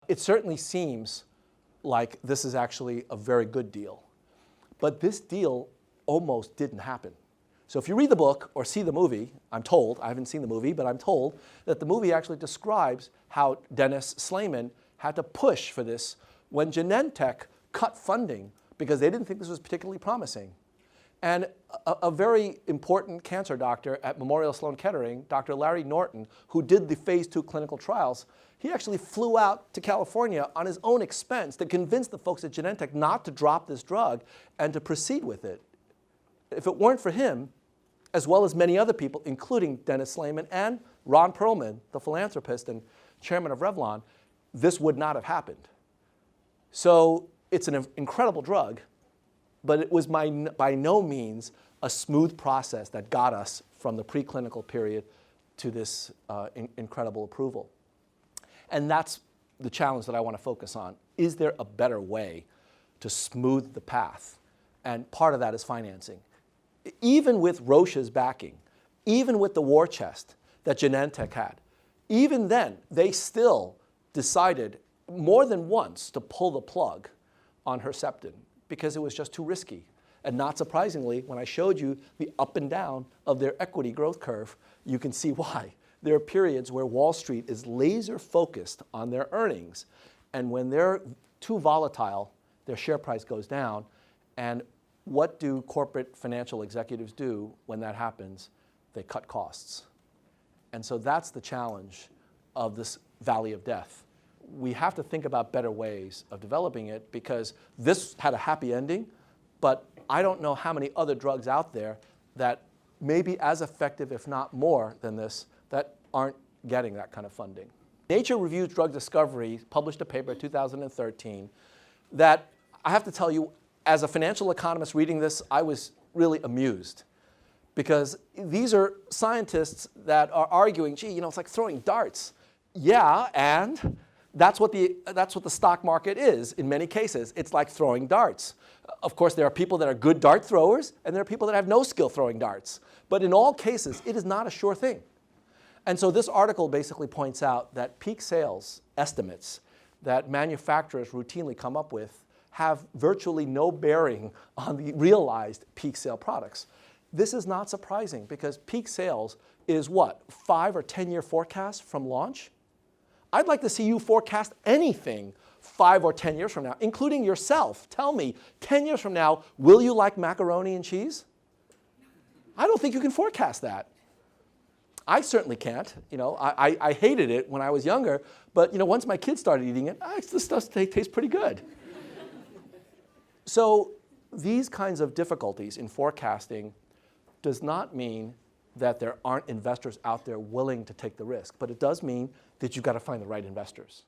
it certainly seems like this is actually a very good deal. But this deal almost didn't happen. So if you read the book or see the movie, I'm told, I haven't seen the movie, but I'm told that the movie actually describes how Dennis Slayman had to push for this when Genentech cut funding because they didn't think this was particularly promising. And a very important cancer doctor at Memorial Sloan Kettering, Dr. Larry Norton, who did the phase 2 clinical trials, he actually flew out to California on his own expense to convince the folks at Genentech not to drop this drug and to proceed with it. If it weren't for him, as well as many other people, including Dennis Slayman and Ron Perlman, the philanthropist and chairman of Revlon, this would not have happened. So it's an incredible drug, but it was by no means a smooth process that got us from the preclinical period to this incredible approval. And that's the challenge that I want to focus on. Is there a better way to smooth the path? And part of that is financing. Even with Roche's backing, even with the war chest that Genentech had, even then, they still decided more than once to pull the plug on Herceptin because it was just too risky. And not surprisingly, when I showed you the up and down of their equity growth curve, you can see why. There are periods where Wall Street is laser focused on their earnings. And when they're too volatile, their share price goes down. And what do corporate financial executives do when that happens? They cut costs. And so that's the challenge of this valley of death. We have to think about better ways of developing it because this had a happy ending, but I don't know how many other drugs out there that may be as effective, if not more than this, that aren't getting that kind of funding. Nature Reviews Drug Discovery published a paper in 2013 that I have to tell you, as a financial economist reading this, I was really amused because these are scientists that are arguing, gee, you know, it's like throwing darts. Yeah, and that's what the stock market is in many cases. It's like throwing darts. Of course, there are people that are good dart throwers, and there are people that have no skill throwing darts. But in all cases, it is not a sure thing. And so this article basically points out that peak sales estimates that manufacturers routinely come up with have virtually no bearing on the realized peak sale products. This is not surprising because peak sales is what, 5 or 10-year forecast from launch? I'd like to see you forecast anything 5 or 10 years from now, including yourself. Tell me, 10 years from now, will you like macaroni and cheese? I don't think you can forecast that. I certainly can't. You know, I hated it when I was younger, but you know, once my kids started eating it, this stuff tastes pretty good. So these kinds of difficulties in forecasting does not mean that there aren't investors out there willing to take the risk, but it does mean that you've got to find the right investors.